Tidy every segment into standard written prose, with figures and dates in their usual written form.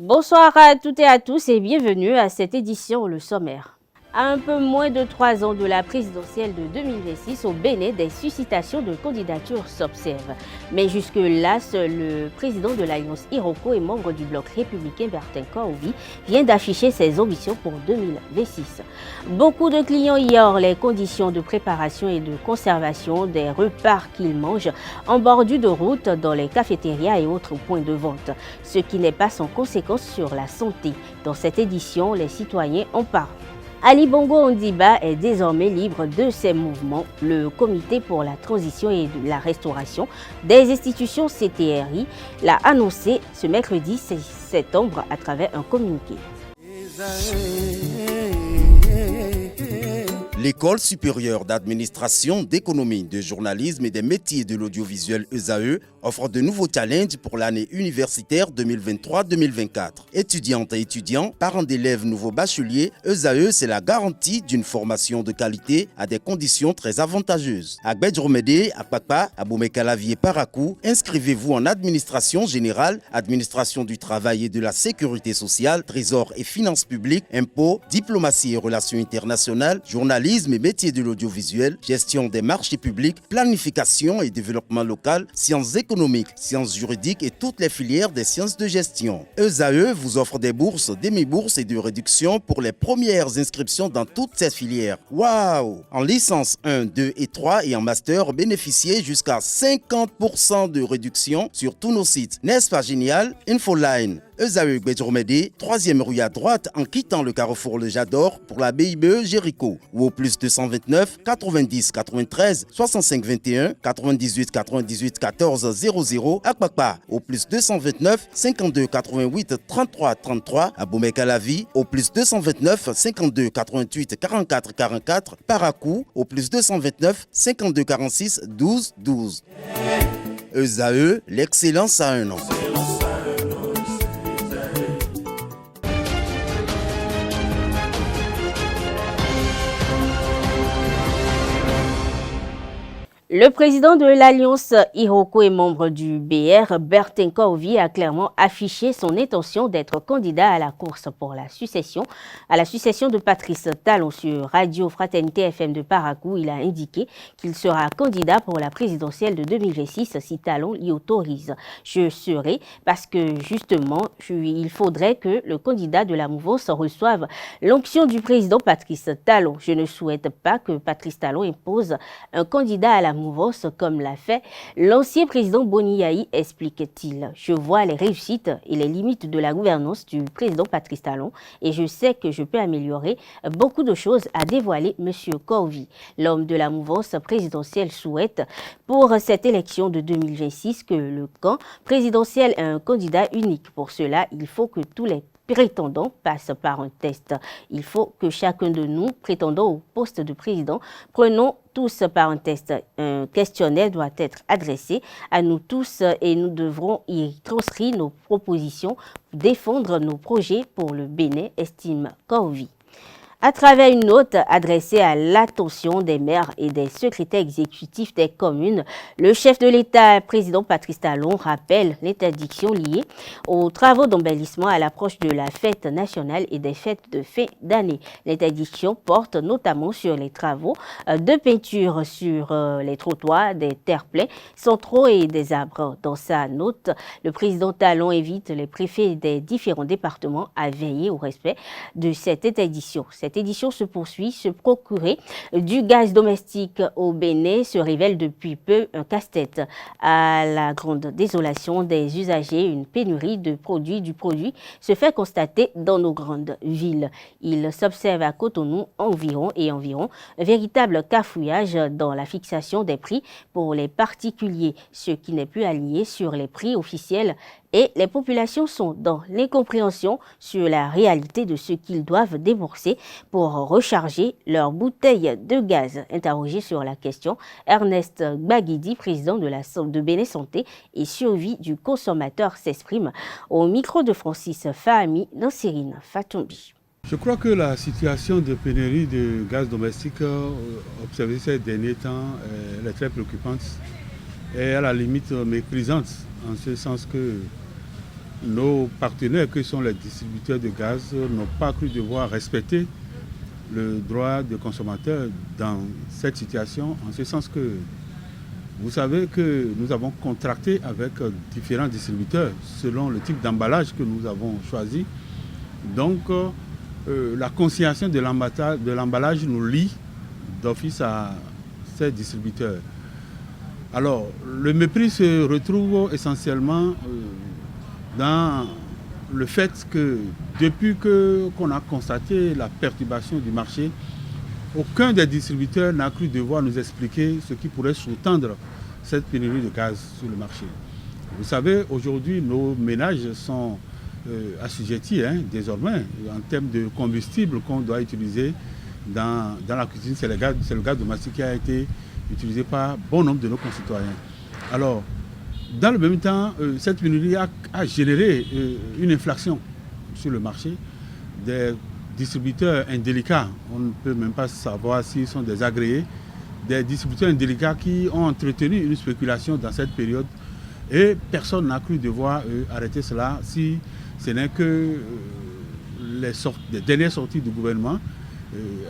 Bonsoir à toutes et à tous et bienvenue à cette édition Le Sommaire. À un peu moins de 3 ans de la présidentielle de 2026 au Bénin, des suscitations de candidatures s'observent. Mais jusque-là, seul le président de l'Alliance Iroko et membre du bloc républicain Bertin Kaovi vient d'afficher ses ambitions pour 2026. Beaucoup de clients ignorent les conditions de préparation et de conservation des repas qu'ils mangent en bordure de route dans les cafétérias et autres points de vente, ce qui n'est pas sans conséquence sur la santé. Dans cette édition, les citoyens en parlent. Ali Bongo Ondiba est désormais libre de ses mouvements. Le Comité pour la transition et de la restauration des institutions CTRI l'a annoncé ce mercredi 6 septembre à travers un communiqué. L'École supérieure d'administration, d'économie, de journalisme et des métiers de l'audiovisuel ESAE offre de nouveaux challenges pour l'année universitaire 2023-2024. Étudiantes et étudiants, parents d'élèves nouveaux bacheliers, ESAE, c'est la garantie d'une formation de qualité à des conditions très avantageuses. À Gbedjromede, à Papa, à Boumekalavi et Parakou, inscrivez-vous en administration générale, administration du travail et de la sécurité sociale, trésor et finances publiques, impôts, diplomatie et relations internationales, journalisme et métiers de l'audiovisuel, gestion des marchés publics, planification et développement local, sciences économiques, sciences juridiques et toutes les filières des sciences de gestion. ESAE vous offre des bourses, demi-bourses et de réductions pour les premières inscriptions dans toutes ces filières. Waouh! En licence 1, 2 et 3 et en master, bénéficiez jusqu'à 50% de réduction sur tous nos sites. N'est-ce pas génial? Infoline. ESAE Gbedjromede, 3e rue à droite en quittant le carrefour Le Jador pour la BIBE Jéricho ou au plus 229 90 93 65 21 98 98 14 00 à Kpakpa au plus 229 52 88 33 33 à Boumekalavi au plus 229 52 88 44 44 Parakou au plus 229 52 46 12 12. ESAE, l'excellence à un nom. Le président de l'Alliance Iroko et membre du BR, Bertin Kaovi, a clairement affiché son intention d'être candidat à la course pour la succession de Patrice Talon sur Radio Fraternité FM de Parakou. Il a indiqué qu'il sera candidat pour la présidentielle de 2026 si Talon l'y autorise. Je serai parce que justement, il faudrait que le candidat de la mouvance reçoive l'onction du président Patrice Talon. Je ne souhaite pas que Patrice Talon impose un candidat à la mouvance comme l'a fait l'ancien président Boni Yayi, explique-t-il. Je vois les réussites et les limites de la gouvernance du président Patrice Talon et je sais que je peux améliorer beaucoup de choses, a dévoilé M. Kaovi. L'homme de la mouvance présidentielle souhaite pour cette élection de 2026 que le camp présidentiel ait un candidat unique. Pour cela, il faut que tous les prétendants passent par un test. Il faut que chacun de nous, prétendant au poste de président, prenons tous par un test. Un questionnaire doit être adressé à nous tous et nous devrons y transcrire nos propositions, défendre nos projets pour le Bénin, estime Kaovi. À travers une note adressée à l'attention des maires et des secrétaires exécutifs des communes, le chef de l'État, président Patrice Talon, rappelle l'interdiction liée aux travaux d'embellissement à l'approche de la fête nationale et des fêtes de fin d'année. L'interdiction porte notamment sur les travaux de peinture sur les trottoirs, des terre-pleins centraux et des arbres. Dans sa note, le président Talon invite les préfets des différents départements à veiller au respect de cette interdiction. Cette édition se poursuit. Se procurer du gaz domestique au Bénin se révèle depuis peu un casse-tête. À la grande désolation des usagers, une pénurie du produit se fait constater dans nos grandes villes. Il s'observe à Cotonou environ, un véritable cafouillage dans la fixation des prix pour les particuliers, ce qui n'est plus aligné sur les prix officiels. Et les populations sont dans l'incompréhension sur la réalité de ce qu'ils doivent débourser pour recharger leurs bouteilles de gaz. Interrogé sur la question, Ernest Gbagidi, président de Bénin Santé et Survie du consommateur, s'exprime au micro de Francis Fahami dans Cyrine Fatombi. Je crois que la situation de pénurie de gaz domestique observée ces derniers temps est très préoccupante et à la limite méprisante, en ce sens que nos partenaires, que sont les distributeurs de gaz, n'ont pas cru devoir respecter le droit des consommateurs dans cette situation, en ce sens que vous savez que nous avons contracté avec différents distributeurs selon le type d'emballage que nous avons choisi. Donc, la conciliation de l'emballage nous lie d'office à ces distributeurs. Alors, le mépris se retrouve essentiellement dans le fait que depuis qu'on a constaté la perturbation du marché, aucun des distributeurs n'a cru devoir nous expliquer ce qui pourrait sous-tendre cette pénurie de gaz sur le marché. Vous savez, aujourd'hui, nos ménages sont assujettis désormais en termes de combustible qu'on doit utiliser dans la cuisine. C'est le gaz domestique qui a été utilisé par bon nombre de nos concitoyens. Alors, dans le même temps, cette pénurie a généré une inflation sur le marché. Des distributeurs indélicats, on ne peut même pas savoir s'ils sont des agréés, des distributeurs indélicats qui ont entretenu une spéculation dans cette période et personne n'a cru devoir arrêter cela si ce n'est que les dernières sorties du gouvernement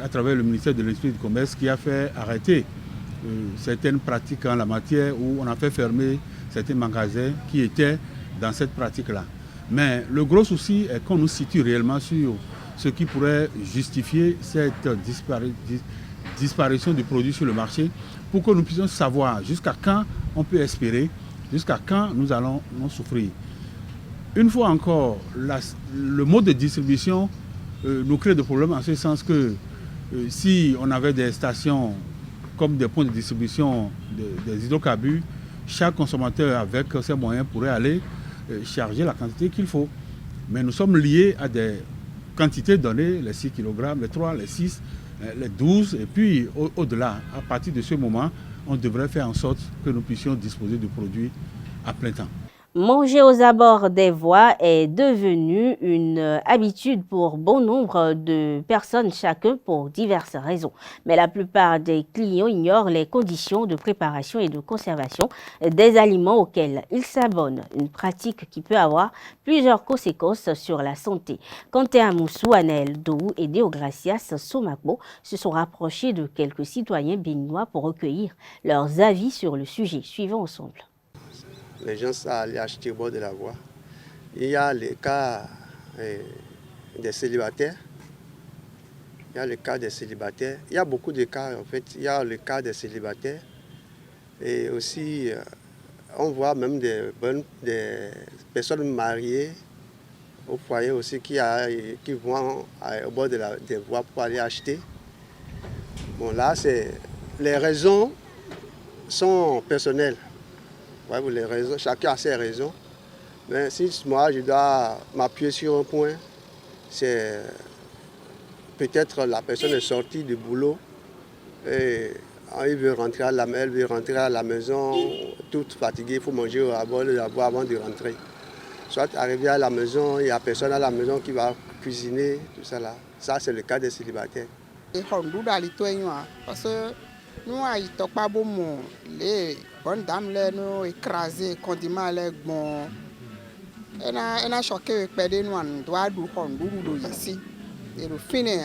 à travers le ministère de l'Industrie et du Commerce qui a fait arrêter certaines pratiques en la matière où on a fait fermer certains magasins qui étaient dans cette pratique-là. Mais le gros souci est qu'on nous situe réellement sur ce qui pourrait justifier cette disparition du produit sur le marché pour que nous puissions savoir jusqu'à quand on peut espérer, jusqu'à quand nous allons souffrir. Une fois encore, le mode de distribution nous crée des problèmes en ce sens que si on avait des stations comme des points de distribution des hydrocarbures, chaque consommateur avec ses moyens pourrait aller charger la quantité qu'il faut. Mais nous sommes liés à des quantités données, les 6 kg, les 3, les 6, les 12, et puis au-delà. À partir de ce moment, on devrait faire en sorte que nous puissions disposer de produits à plein temps. Manger aux abords des voies est devenu une habitude pour bon nombre de personnes, chacun pour diverses raisons. Mais la plupart des clients ignorent les conditions de préparation et de conservation des aliments auxquels ils s'abonnent, une pratique qui peut avoir plusieurs conséquences sur la santé. Kanté Amoussou, Anaël Dou et Deogracias Somako se sont rapprochés de quelques citoyens béninois pour recueillir leurs avis sur le sujet. Suivons ensemble. Les gens sont allés acheter au bord de la voie. Il y a le cas des célibataires. Il y a le cas des célibataires. Il y a beaucoup de cas en fait. Il y a le cas des célibataires. Et aussi, on voit même des personnes mariées au foyer aussi qui vont au bord des voies pour aller acheter. Bon là, les raisons sont personnelles. Ouais, les raisons, chacun a ses raisons. Mais si moi je dois m'appuyer sur un point, c'est peut-être la personne est sortie du boulot et elle veut rentrer à la maison, toute fatiguée, il faut manger à bord de la voie avant de rentrer. Soit arriver à la maison, il n'y a personne à la maison qui va cuisiner, tout ça là. Ça c'est le cas des célibataires. Parce que nous avons pas bon les bonnes dames nous écrasé condiments les bon et na choqué perdre nous doit du hondu ici et le fini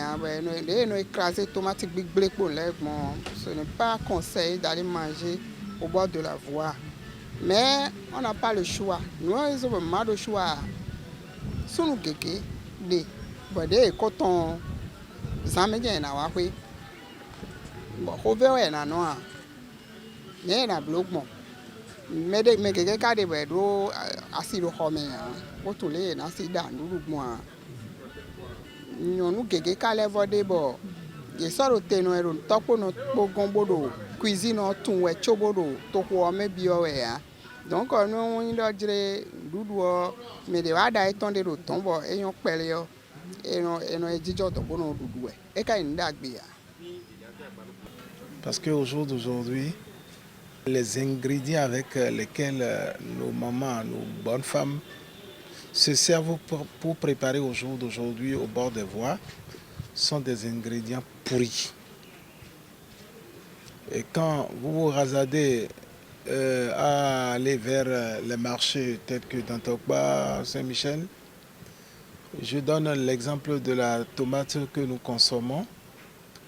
nous écrasé tomate big blé pour les bon ce n'est pas conseil d'aller manger au bord de la voie mais on n'a pas le choix nous avons pas le choix sous nous kéké des des coton zamedien na wa kwe bon over na noa ne na blogmo me ke ka de bedo asiro home o to le na si da ndurugmo a nyonu ke ka le vode bo ye soro teno ero topo no gbogbo cuisine o tun we chobodo to ko me bi o ya donc no yin do jire dudu o me de wa da iton de ro ton bo eyan pele yo eno ejijo to bono dudu e ka inda gbe ya. Parce qu'au jour d'aujourd'hui, les ingrédients avec lesquels nos mamans, nos bonnes femmes se servent pour préparer au jour d'aujourd'hui au bord des voies sont des ingrédients pourris. Et quand vous vous rasadez à aller vers les marchés tels que Dantokba, Saint-Michel. Je donne l'exemple de la tomate que nous consommons,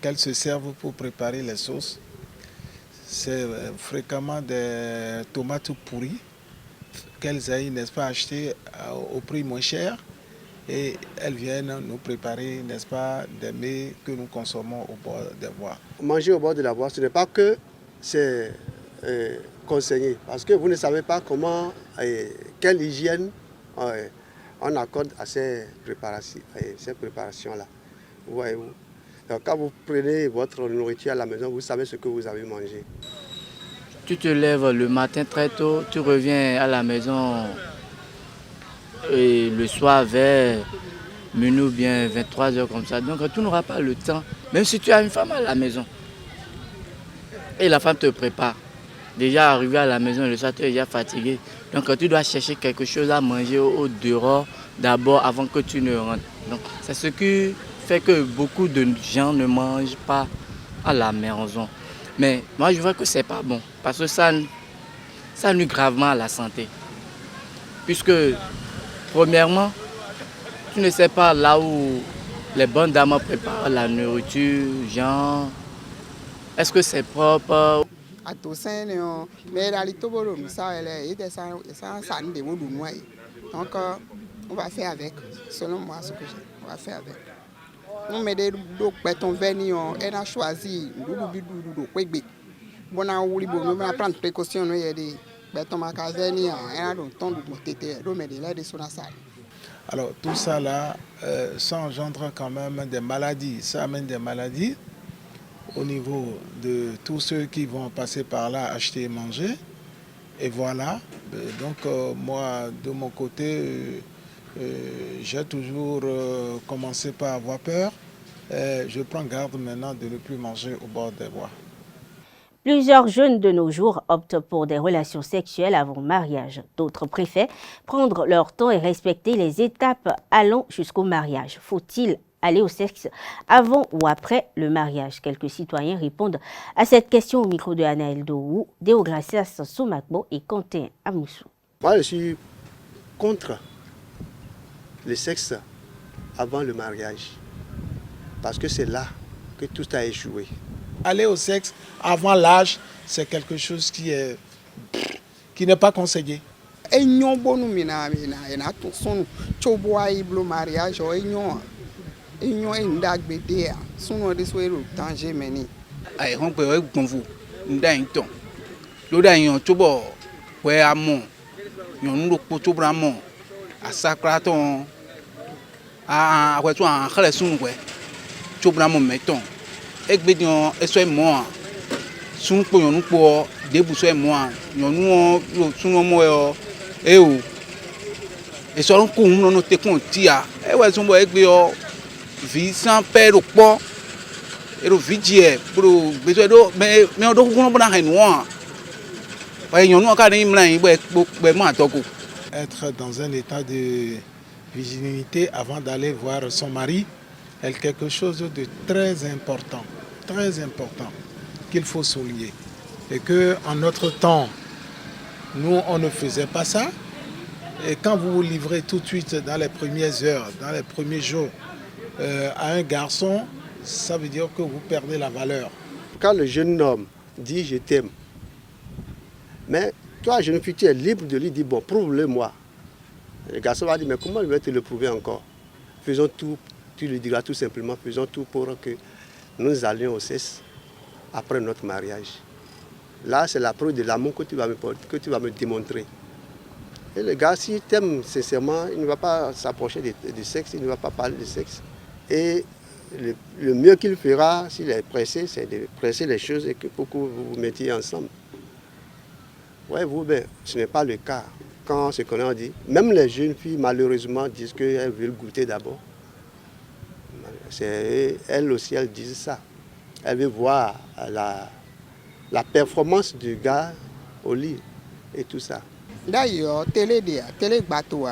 qu'elle se serve pour préparer les sauces. C'est fréquemment des tomates pourries qu'elles aillent, n'est-ce pas, acheter au prix moins cher et elles viennent nous préparer, n'est-ce pas, des mets que nous consommons au bord des voies. Manger au bord de la voie, ce n'est pas que c'est conseillé, parce que vous ne savez pas comment, quelle hygiène on accorde à ces préparations-là. Voyez-vous. Donc, quand vous prenez votre nourriture à la maison, vous savez ce que vous avez mangé. Tu te lèves le matin très tôt, tu reviens à la maison et le soir vers minuit ou bien 23h comme ça. Donc tu n'auras pas le temps, même si tu as une femme à la maison. Et la femme te prépare. Déjà arrivé à la maison, le soir tu es déjà fatigué. Donc tu dois chercher quelque chose à manger au dehors d'abord avant que tu ne rentres. Donc c'est ce qui fait que beaucoup de gens ne mangent pas à la maison. Mais moi je vois que c'est pas bon parce que ça nuit gravement à la santé. Puisque premièrement, tu ne sais pas là où les bonnes dames préparent la nourriture, genre, est-ce que c'est propre? Donc on va faire avec, selon moi ce que j'ai, on va faire avec. Nous mettons des béton vernis, on a choisi bon à ouli bon, on va prendre précaution, nous y a des béton vernis, on a donc ton de tété, on met des lait de son salle. Alors tout ça là, ça engendre quand même des maladies, ça amène des maladies au niveau de tous ceux qui vont passer par là acheter et manger. Et voilà, donc moi de mon côté, j'ai toujours commencé par avoir peur. Je prends garde maintenant de ne plus manger au bord des voies. Plusieurs jeunes de nos jours optent pour des relations sexuelles avant mariage. D'autres préfèrent prendre leur temps et respecter les étapes allant jusqu'au mariage. Faut-il aller au sexe avant ou après le mariage? Quelques citoyens répondent à cette question au micro de Anaël Dohou, Déogracias Soumakbo et Quentin Amoussou. Moi, je suis contre le sexe avant le mariage. Parce que c'est là que tout a échoué. Aller au sexe avant l'âge, c'est quelque chose qui n'est pas conseillé. Egbedio eso mo sun po yonu po debuso mo yonu sun mo yo o eso ron ko un no te kun tia e we sun bo egbe o vi san pero po ero vidie pro beso do me do kun bo na henu a pa yonu ka ni mlan yi be mo atoko. Être dans un état de virginité avant d'aller voir son mari est quelque chose de très important qu'il faut souligner. Et qu'en notre temps, nous, on ne faisait pas ça. Et quand vous vous livrez tout de suite dans les premières heures, dans les premiers jours à un garçon, ça veut dire que vous perdez la valeur. Quand le jeune homme dit « je t'aime », mais toi, jeune fille, tu es libre de lui dire « bon, prouve-le-moi ». Le garçon va dire « mais comment je vais te le prouver encore ?» Faisons tout, tu lui diras tout simplement, faisons tout pour que nous allions au sexe après notre mariage. Là, c'est la preuve de l'amour que tu vas me démontrer. Et le gars, s'il t'aime sincèrement, il ne va pas s'approcher du sexe, il ne va pas parler de sexe. Et le mieux qu'il fera, s'il est pressé, c'est de presser les choses et pour que vous vous mettiez ensemble. Ouais, vous, ben, ce n'est pas le cas. Quand ce qu'on a dit, même les jeunes filles, malheureusement, disent qu'elles veulent goûter d'abord. Elles aussi, elles disent ça. Elles veulent voir la performance du gars au lit et tout ça. D'ailleurs, télé bateau,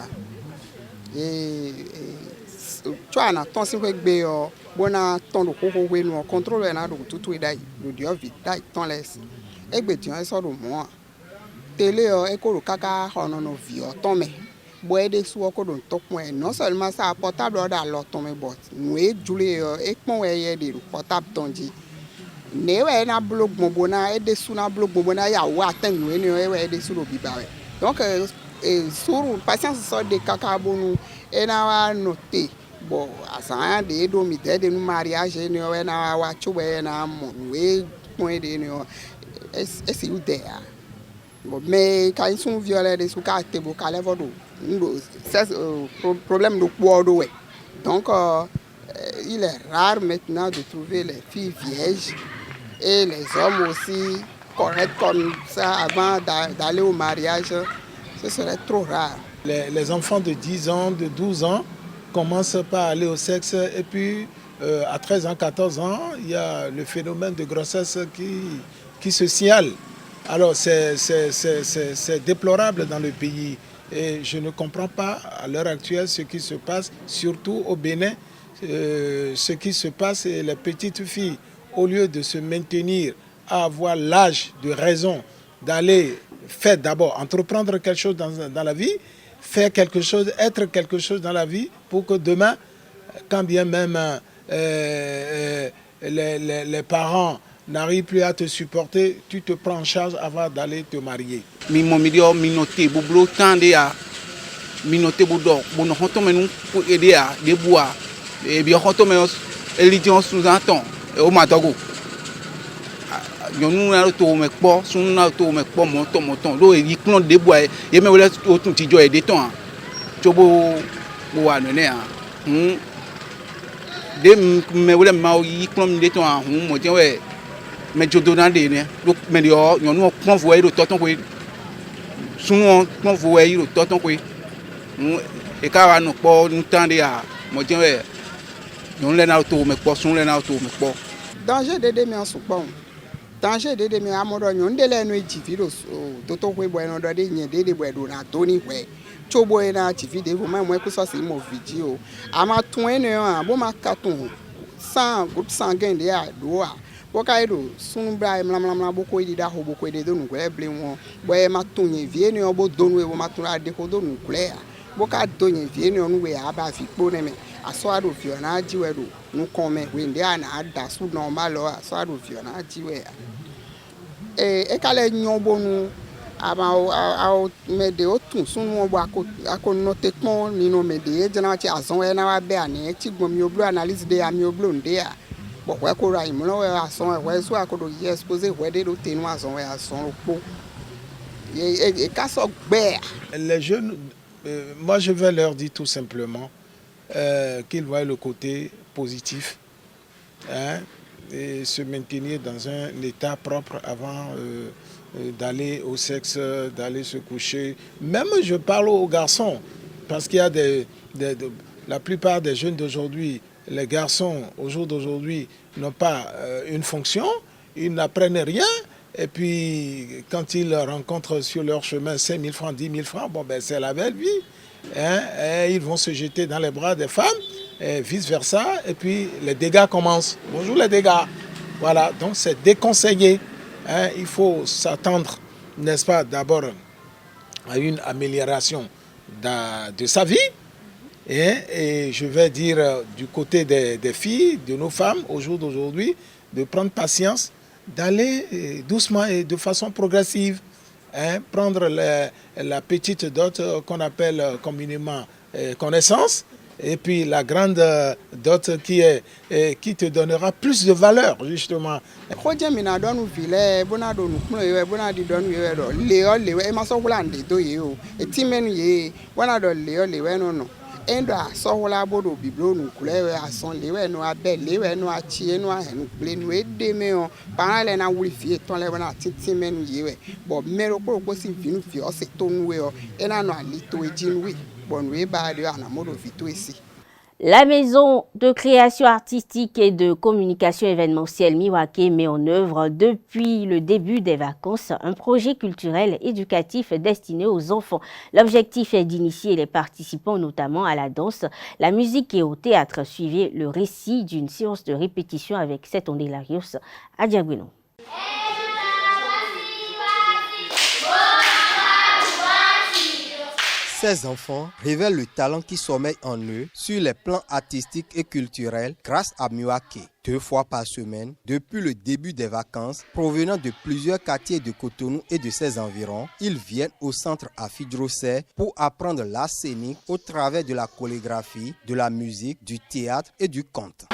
tu as un temps si vous avez un temps de contrôle, tout est là, le dieu vite, là, il t'en laisse. Et bien, tu as un sort de moi. télé et que le caca on a vu tomber. Boire des sous que l'on top moins. Non seulement ça portable dans l'automne bot. Nous jouer et qu'on ait des portables tondi. Ne ouais na blog mobona et des sous na blog mobona ya ou attend nous et ouais des sous le bibawe. Donc sur patience sort des caca bon et na noté. Bon, à ça des domité de nous mariage et nous na watch ouais na mon ouais point de nous. C'est où derrière. Mais quand ils sont violés des sous cartes pour caler votre c'est problème de poids. Donc il est rare maintenant de trouver les filles vierges et les hommes aussi corrects comme ça avant d'aller au mariage. Ce serait trop rare. Les enfants de 10 ans, de 12 ans commencent par aller au sexe et puis à 13 ans, 14 ans, il y a le phénomène de grossesse qui se signale. Alors c'est déplorable dans le pays et je ne comprends pas à l'heure actuelle ce qui se passe, surtout au Bénin. Ce qui se passe, et les petites filles, au lieu de se maintenir à avoir l'âge de raison d'aller faire d'abord, entreprendre quelque chose dans la vie, faire quelque chose, être quelque chose dans la vie pour que demain, quand bien même les parents n'arrive plus à te supporter, tu te prends en charge avant d'aller te marier. Minoté, boublo, tande à minoté, boudor, bon, on nous pour aider à des bois, et bien, on élidion sous-entend, et au matago. Nous avons tout mes ports, nous avons tout mes ports, monton, l'eau est clon des bois, et même là, tout petit joie et des temps. Chobo, ou à donner. Des me voulait m'aouiller clon des temps, on dit, ouais. Mais je donne des nez, donc mais nous convoyer le toton quoi, souvent convoyer le toton quoi, et quand nous pas nous tendre à, moi tiens ouais, nous les auto mais pas, nous les auto mais pas. Danger de demi en soupon, danger de demi à mon on de la nuit divino, toto quoi boy on doit dire de boy na Tony ouais, chobo na TV de vous même moi que ça c'est mon vidéo, à ma tourne un bon ma carton, sans groupe sanguin de à doigt. Bokaïdo, son bras mlamla beaucoup de da beaucoup de nous blé moi boy ma tonye vienne au beau donner au matura de codo nucléaire boka donye vienne on we aba fi boneme asoado fiona jiwedo nous comme we ndia na da sous normal asoado fiona jiwe e kale nyombo nu aba me de otun sunu bo akonote pon nino me de jena ti azon e na wa be ani ti gbomi oblo analyse de ami oblo ndea. Bon, ouais, quoi, il me l'a à son, ouais, soit à côté de exposé, ouais, des ténois à son, à son pot. Et casse au bert. Les jeunes, moi je vais leur dire tout simplement qu'ils voient le côté positif, hein, et se maintenir dans un état propre avant d'aller au sexe, d'aller se coucher. Même je parle aux garçons, parce qu'il y a la plupart des jeunes d'aujourd'hui. Les garçons, au jour d'aujourd'hui, n'ont pas une fonction, ils n'apprennent rien. Et puis, quand ils rencontrent sur leur chemin 5 000 francs, 10 000 francs, bon, ben, c'est la belle vie. Hein, et ils vont se jeter dans les bras des femmes, et vice-versa. Et puis, les dégâts commencent. Bonjour les dégâts. Voilà, donc c'est déconseillé. Hein, il faut s'attendre, n'est-ce pas, d'abord à une amélioration de sa vie. Et je vais dire du côté des filles, de nos femmes, au jour d'aujourd'hui, de prendre patience, d'aller doucement et de façon progressive, hein, prendre la petite dot qu'on appelle communément connaissance, et puis la grande dot qui te donnera plus de valeur, justement. Endo a sohola bodo biblo nu kulewe a son lewe no abe lewe no a chie no a henu ple no edeme o parale na wuri fie ton lewe na titime nu yewe bo mero ko si vinu fie o se tonu we o ena no alito ejinwi bo no e ba de ana modo vito esi. La maison de création artistique et de communication événementielle Miwake met en œuvre depuis le début des vacances un projet culturel éducatif destiné aux enfants. L'objectif est d'initier les participants notamment à la danse, la musique et au théâtre. Suivez le récit d'une séance de répétition avec Seth Ondelarios à Diagueno. Ces enfants révèlent le talent qui sommeille en eux sur les plans artistiques et culturels grâce à Miwake. 2 fois par semaine, depuis le début des vacances, provenant de plusieurs quartiers de Cotonou et de ses environs, ils viennent au centre à Fidrosset pour apprendre l'art scénique au travers de la chorégraphie, de la musique, du théâtre et du conte.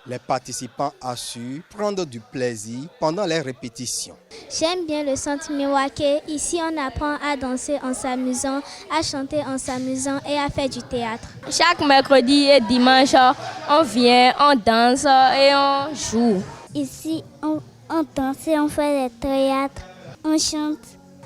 Les participants assurent prendre du plaisir pendant les répétitions. J'aime bien le centre Miwake. Ici, on apprend à danser en s'amusant, à chanter en s'amusant et à faire du théâtre. Chaque mercredi et dimanche, on vient, on danse et on joue. Ici, on danse et on fait du théâtre, on chante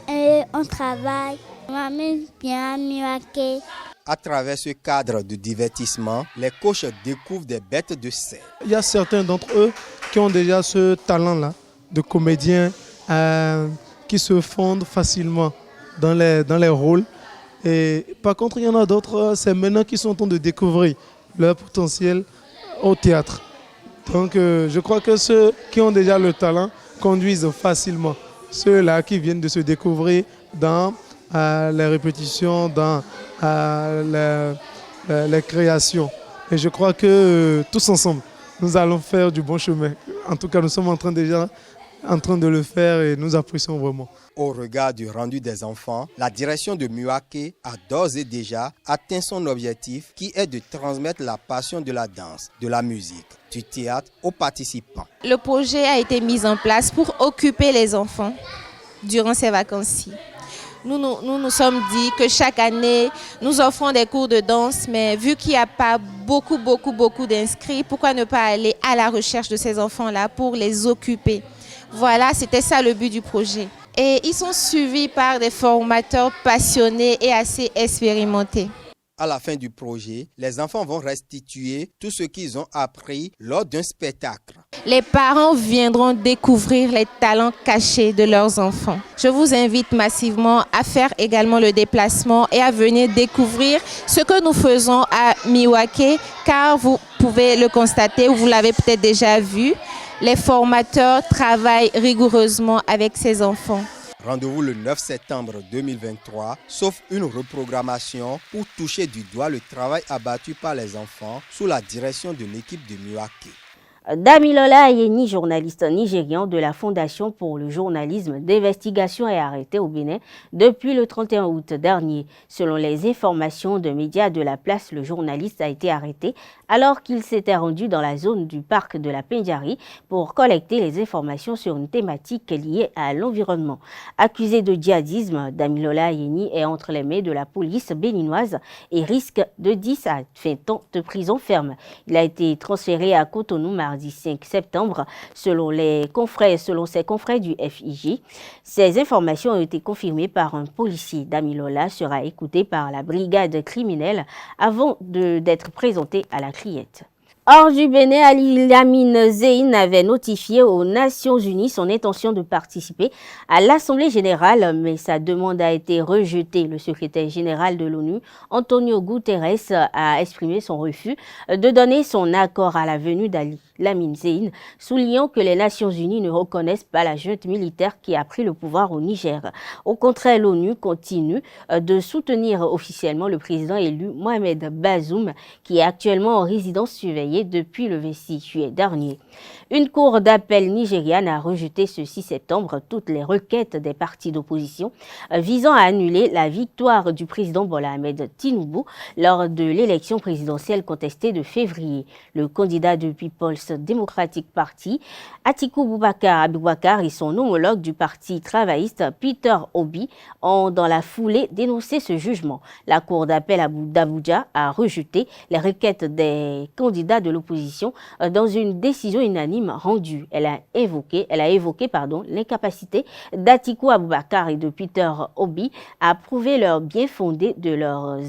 et on travaille. On m'amuse bien à Miwake. À travers ce cadre de divertissement, les coachs découvrent des bêtes de scène. Il y a certains d'entre eux qui ont déjà ce talent-là de comédien qui se fondent facilement dans les rôles. Et par contre, il y en a d'autres, c'est maintenant qu'ils sont en train de découvrir leur potentiel au théâtre. Donc je crois que ceux qui ont déjà le talent conduisent facilement. Ceux-là qui viennent de se découvrir dans les répétitions, dans les créations. Et je crois que tous ensemble, nous allons faire du bon chemin. En tout cas, nous sommes déjà en train de le faire et nous apprécions vraiment. Au regard du rendu des enfants, la direction de Miwake a d'ores et déjà atteint son objectif qui est de transmettre la passion de la danse, de la musique, du théâtre aux participants. Le projet a été mis en place pour occuper les enfants durant ces vacances-ci. Nous nous sommes dit que chaque année, nous offrons des cours de danse, mais vu qu'il n'y a pas beaucoup d'inscrits, pourquoi ne pas aller à la recherche de ces enfants-là pour les occuper? Voilà, c'était ça le but du projet. Et ils sont suivis par des formateurs passionnés et assez expérimentés. À la fin du projet, les enfants vont restituer tout ce qu'ils ont appris lors d'un spectacle. Les parents viendront découvrir les talents cachés de leurs enfants. Je vous invite massivement à faire également le déplacement et à venir découvrir ce que nous faisons à Miwake, car vous pouvez le constater ou vous l'avez peut-être déjà vu, les formateurs travaillent rigoureusement avec ces enfants. Rendez-vous le 9 septembre 2023, sauf une reprogrammation pour toucher du doigt le travail abattu par les enfants sous la direction de l'équipe de Miwake. Damilola Ayeni, journaliste nigérian de la Fondation pour le journalisme d'investigation, est arrêté au Bénin depuis le 31 août dernier. Selon les informations de médias de la place, le journaliste a été arrêté alors qu'il s'était rendu dans la zone du parc de la Pendjari pour collecter les informations sur une thématique liée à l'environnement. Accusé de djihadisme, Damilola Ayeni est entre les mains de la police béninoise et risque de 10 à 20 ans de prison ferme. Il a été transféré à Cotonou mardi 5 septembre, selon ses confrères du FIJ. Ces informations ont été confirmées par un policier. Damilola sera écouté par la brigade criminelle avant d'être présenté à la criette. Hors du Bénin, Ali Lamine Zein avait notifié aux Nations Unies son intention de participer à l'Assemblée générale, mais sa demande a été rejetée. Le secrétaire général de l'ONU, Antonio Guterres, a exprimé son refus de donner son accord à la venue d'Ali Lamine Zein, soulignant que les Nations Unies ne reconnaissent pas la junte militaire qui a pris le pouvoir au Niger. Au contraire, l'ONU continue de soutenir officiellement le président élu Mohamed Bazoum, qui est actuellement en résidence surveillée depuis le 26 juillet dernier. Une cour d'appel nigériane a rejeté ce 6 septembre toutes les requêtes des partis d'opposition visant à annuler la victoire du président Bola Ahmed Tinubu lors de l'élection présidentielle contestée de février. Le candidat de People's l'Alliance démocratique parti, Atiku Abubakar et son homologue du parti travailliste Peter Obi ont dans la foulée dénoncé ce jugement. La Cour d'appel d'Abuja a rejeté les requêtes des candidats de l'opposition dans une décision unanime rendue. Elle a évoqué l'incapacité d'Atiku Abubakar et de Peter Obi à prouver leur bien fondé de leurs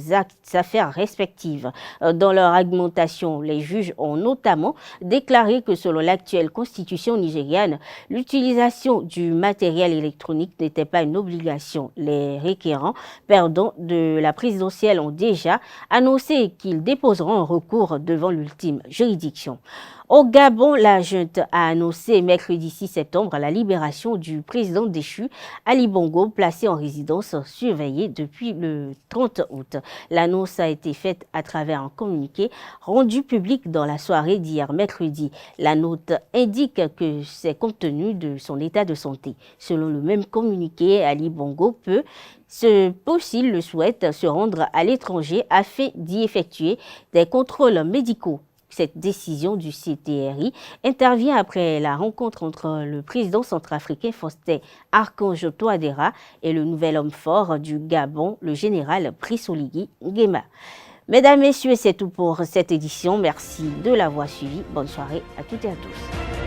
affaires respectives. Dans leur argumentation, les juges ont notamment déclaré que selon l'actuelle constitution nigériane, l'utilisation du matériel électronique n'était pas une obligation. Les requérants perdants de la présidentielle ont déjà annoncé qu'ils déposeront un recours devant l'ultime juridiction. Au Gabon, la junte a annoncé mercredi 6 septembre la libération du président déchu Ali Bongo, placé en résidence surveillée depuis le 30 août. L'annonce a été faite à travers un communiqué rendu public dans la soirée d'hier mercredi. La note indique que c'est compte tenu de son état de santé. Selon le même communiqué, Ali Bongo peut, s'il le souhaite, se rendre à l'étranger afin d'y effectuer des contrôles médicaux. Cette décision du CTRI intervient après la rencontre entre le président centrafricain Faustin Archange Touadéra et le nouvel homme fort du Gabon, le général Brice Oligui Nguema. Mesdames, Messieurs, c'est tout pour cette édition. Merci de l'avoir suivi. Bonne soirée à toutes et à tous.